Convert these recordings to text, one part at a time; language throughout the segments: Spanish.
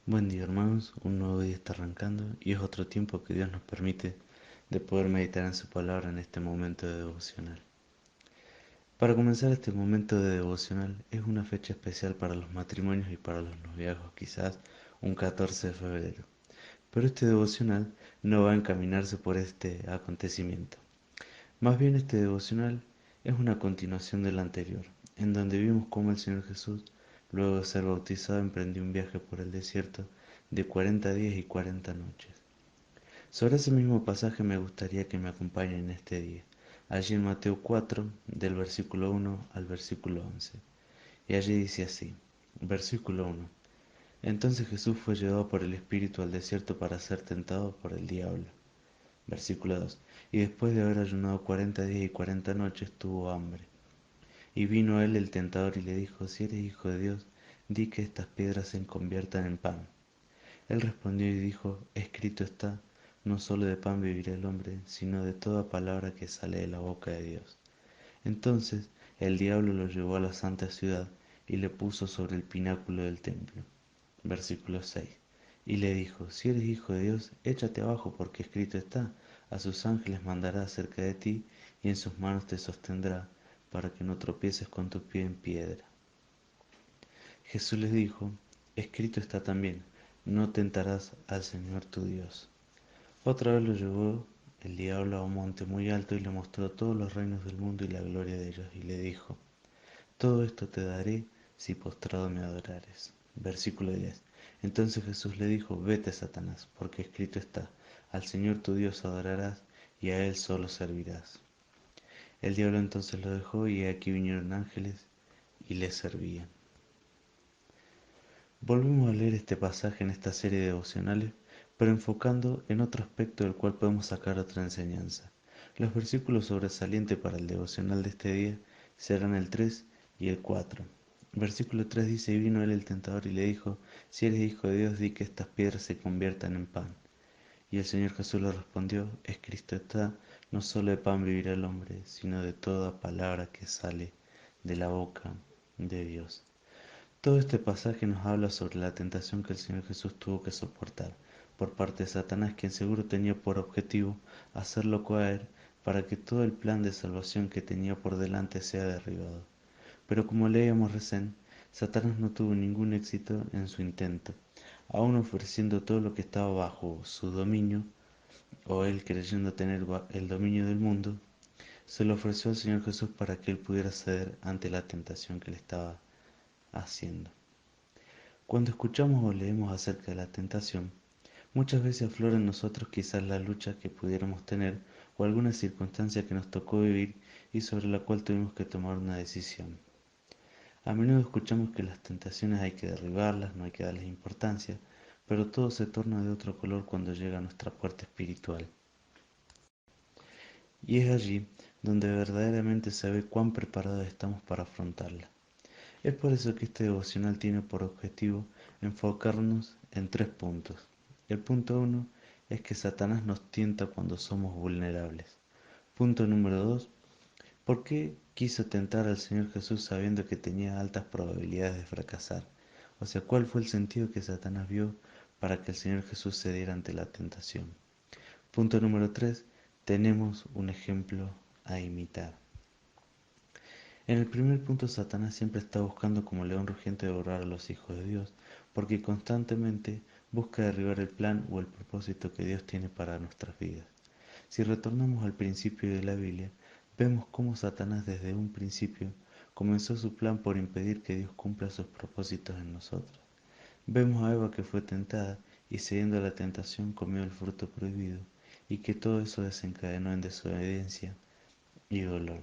Buen día hermanos, un nuevo día está arrancando y es otro tiempo que Dios nos permite de poder meditar en su palabra en este momento de devocional. Para comenzar este momento de devocional es una fecha especial para los matrimonios y para los noviazgos, quizás un 14 de febrero. Pero este devocional no va a encaminarse por este acontecimiento. Más bien este devocional es una continuación del anterior, en donde vimos cómo el Señor Jesús, luego de ser bautizado, emprendió un viaje por el desierto de 40 días y 40 noches. Sobre ese mismo pasaje me gustaría que me acompañen en este día, allí en Mateo 4, del versículo 1 al versículo 11. Y allí dice así, versículo 1. Entonces Jesús fue llevado por el Espíritu al desierto para ser tentado por el diablo. Versículo 2. Y después de haber ayunado 40 días y 40 noches tuvo hambre. Y vino a él el tentador y le dijo, si eres hijo de Dios, di que estas piedras se conviertan en pan. Él respondió y dijo, escrito está, no solo de pan vivirá el hombre, sino de toda palabra que sale de la boca de Dios. Entonces el diablo lo llevó a la santa ciudad y le puso sobre el pináculo del templo. Versículo 6. Y le dijo, si eres hijo de Dios, échate abajo, porque escrito está, a sus ángeles mandará acerca de ti, y en sus manos te sostendrá, para que no tropieces con tu pie en piedra. Jesús les dijo, escrito está también, no tentarás al Señor tu Dios. Otra vez lo llevó el diablo a un monte muy alto y le mostró todos los reinos del mundo y la gloria de ellos, y le dijo, todo esto te daré si postrado me adorares. Versículo 10. Entonces Jesús le dijo, vete, Satanás, porque escrito está, al Señor tu Dios adorarás y a Él solo servirás. El diablo entonces lo dejó y aquí vinieron ángeles y le servían. Volvemos a leer este pasaje en esta serie de devocionales, pero enfocando en otro aspecto del cual podemos sacar otra enseñanza. Los versículos sobresalientes para el devocional de este día serán el 3 y el 4. Versículo 3 dice, y vino él el tentador y le dijo, si eres hijo de Dios, di que estas piedras se conviertan en pan. Y el Señor Jesús le respondió, escrito está, no solo de pan vivirá el hombre, sino de toda palabra que sale de la boca de Dios. Todo este pasaje nos habla sobre la tentación que el Señor Jesús tuvo que soportar por parte de Satanás, quien seguro tenía por objetivo hacerlo caer para que todo el plan de salvación que tenía por delante sea derribado. Pero como leíamos recién, Satanás no tuvo ningún éxito en su intento, aun ofreciendo todo lo que estaba bajo su dominio, o él creyendo tener el dominio del mundo, se lo ofreció al Señor Jesús para que él pudiera ceder ante la tentación que le estaba haciendo. Cuando escuchamos o leemos acerca de la tentación, muchas veces aflora en nosotros quizás la lucha que pudiéramos tener o alguna circunstancia que nos tocó vivir y sobre la cual tuvimos que tomar una decisión. A menudo escuchamos que las tentaciones hay que derribarlas, no hay que darles importancia, pero todo se torna de otro color cuando llega a nuestra puerta espiritual. Y es allí donde verdaderamente se ve cuán preparados estamos para afrontarla. Es por eso que este devocional tiene por objetivo enfocarnos en 3 puntos. El punto 1 es que Satanás nos tienta cuando somos vulnerables. Punto número 2, ¿por qué quiso tentar al Señor Jesús sabiendo que tenía altas probabilidades de fracasar? O sea, ¿cuál fue el sentido que Satanás vio para que el Señor Jesús cediera ante la tentación? Punto número 3, tenemos un ejemplo a imitar. En el primer punto, Satanás siempre está buscando como león rugiente devorar a los hijos de Dios, porque constantemente busca derribar el plan o el propósito que Dios tiene para nuestras vidas. Si retornamos al principio de la Biblia, vemos cómo Satanás desde un principio comenzó su plan por impedir que Dios cumpla sus propósitos en nosotros. Vemos a Eva que fue tentada y cediendo a la tentación comió el fruto prohibido, y que todo eso desencadenó en desobediencia y dolor.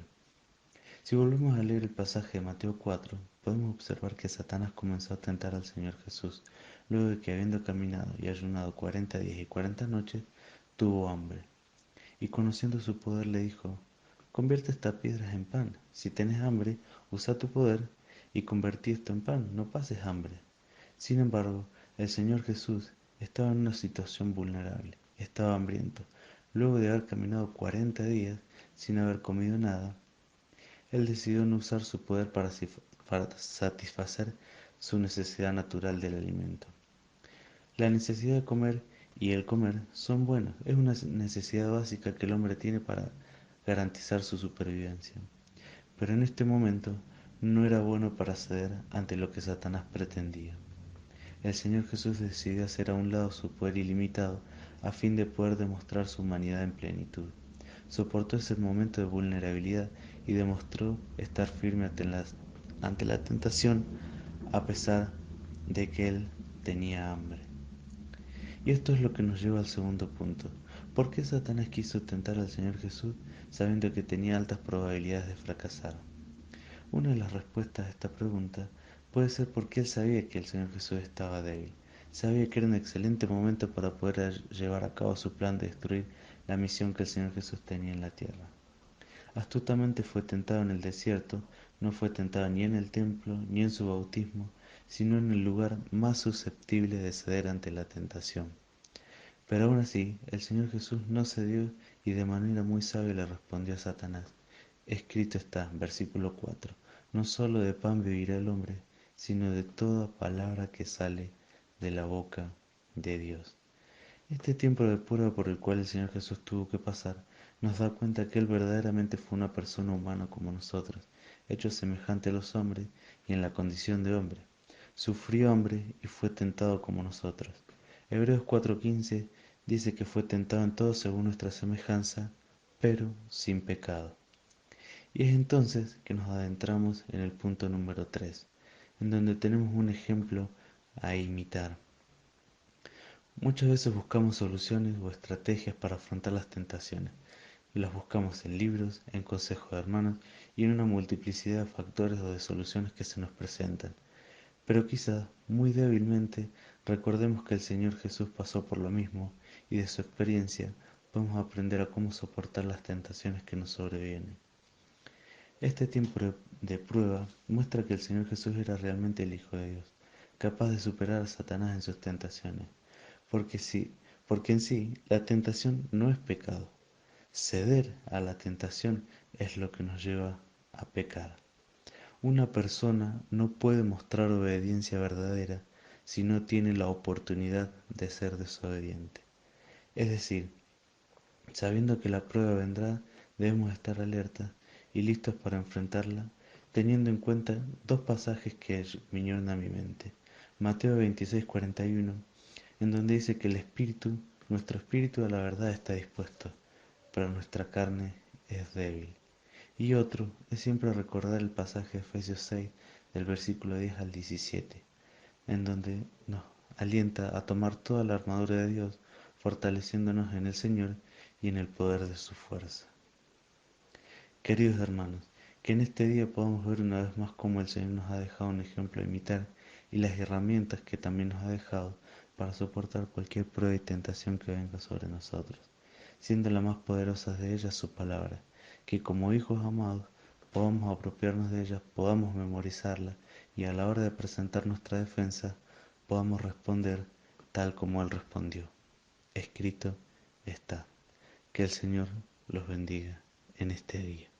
Si volvemos a leer el pasaje de Mateo 4, podemos observar que Satanás comenzó a tentar al Señor Jesús, luego de que habiendo caminado y ayunado 40 días y 40 noches, tuvo hambre. Y conociendo su poder le dijo, convierte estas piedras en pan. Si tenés hambre, usa tu poder y convertí esto en pan, no pases hambre. Sin embargo, el Señor Jesús estaba en una situación vulnerable, estaba hambriento. Luego de haber caminado 40 días sin haber comido nada, él decidió no usar su poder para satisfacer su necesidad natural del alimento. La necesidad de comer y el comer son buenos, es una necesidad básica que el hombre tiene para garantizar su supervivencia. Pero en este momento no era bueno para ceder ante lo que Satanás pretendía. El Señor Jesús decidió hacer a un lado su poder ilimitado a fin de poder demostrar su humanidad en plenitud. Soportó ese momento de vulnerabilidad y demostró estar firme ante la tentación a pesar de que él tenía hambre. Y esto es lo que nos lleva al segundo punto. ¿Por qué Satanás quiso tentar al Señor Jesús sabiendo que tenía altas probabilidades de fracasar? Una de las respuestas a esta pregunta puede ser porque él sabía que el Señor Jesús estaba débil. Sabía que era un excelente momento para poder llevar a cabo su plan de destruir la misión que el Señor Jesús tenía en la tierra. Astutamente fue tentado en el desierto, no fue tentado ni en el templo ni en su bautismo, sino en el lugar más susceptible de ceder ante la tentación. Pero aún así, el Señor Jesús no cedió y de manera muy sabia le respondió a Satanás. Escrito está, versículo 4, no solo de pan vivirá el hombre, sino de toda palabra que sale de la boca de Dios. Este tiempo de prueba por el cual el Señor Jesús tuvo que pasar nos da cuenta que Él verdaderamente fue una persona humana como nosotros, hecho semejante a los hombres y en la condición de hombre. Sufrió hambre y fue tentado como nosotros. Hebreos 4:15 dice que fue tentado en todo según nuestra semejanza, pero sin pecado. Y es entonces que nos adentramos en el punto número 3, en donde tenemos un ejemplo a imitar. Muchas veces buscamos soluciones o estrategias para afrontar las tentaciones. Las buscamos en libros, en consejos de hermanos y en una multiplicidad de factores o de soluciones que se nos presentan. Pero quizás, muy débilmente, recordemos que el Señor Jesús pasó por lo mismo y de su experiencia podemos aprender a cómo soportar las tentaciones que nos sobrevienen. Este tiempo de prueba muestra que el Señor Jesús era realmente el Hijo de Dios, capaz de superar a Satanás en sus tentaciones. Porque en sí la tentación no es pecado. Ceder a la tentación es lo que nos lleva a pecar. Una persona no puede mostrar obediencia verdadera si no tiene la oportunidad de ser desobediente. Es decir, sabiendo que la prueba vendrá, debemos estar alerta y listos para enfrentarla, teniendo en cuenta dos pasajes que vinieron a mi mente. Mateo 26:41, en donde dice que nuestro espíritu a la verdad está dispuesto, pero nuestra carne es débil. Y otro es siempre recordar el pasaje de Efesios 6, del versículo 10 al 17, en donde nos alienta a tomar toda la armadura de Dios, fortaleciéndonos en el Señor y en el poder de su fuerza. Queridos hermanos, que en este día podamos ver una vez más cómo el Señor nos ha dejado un ejemplo a imitar y las herramientas que también nos ha dejado para soportar cualquier prueba y tentación que venga sobre nosotros, siendo la más poderosa de ellas su palabra, que como hijos amados podamos apropiarnos de ellas, podamos memorizarla y a la hora de presentar nuestra defensa podamos responder tal como Él respondió. Escrito está. Que el Señor los bendiga en este día.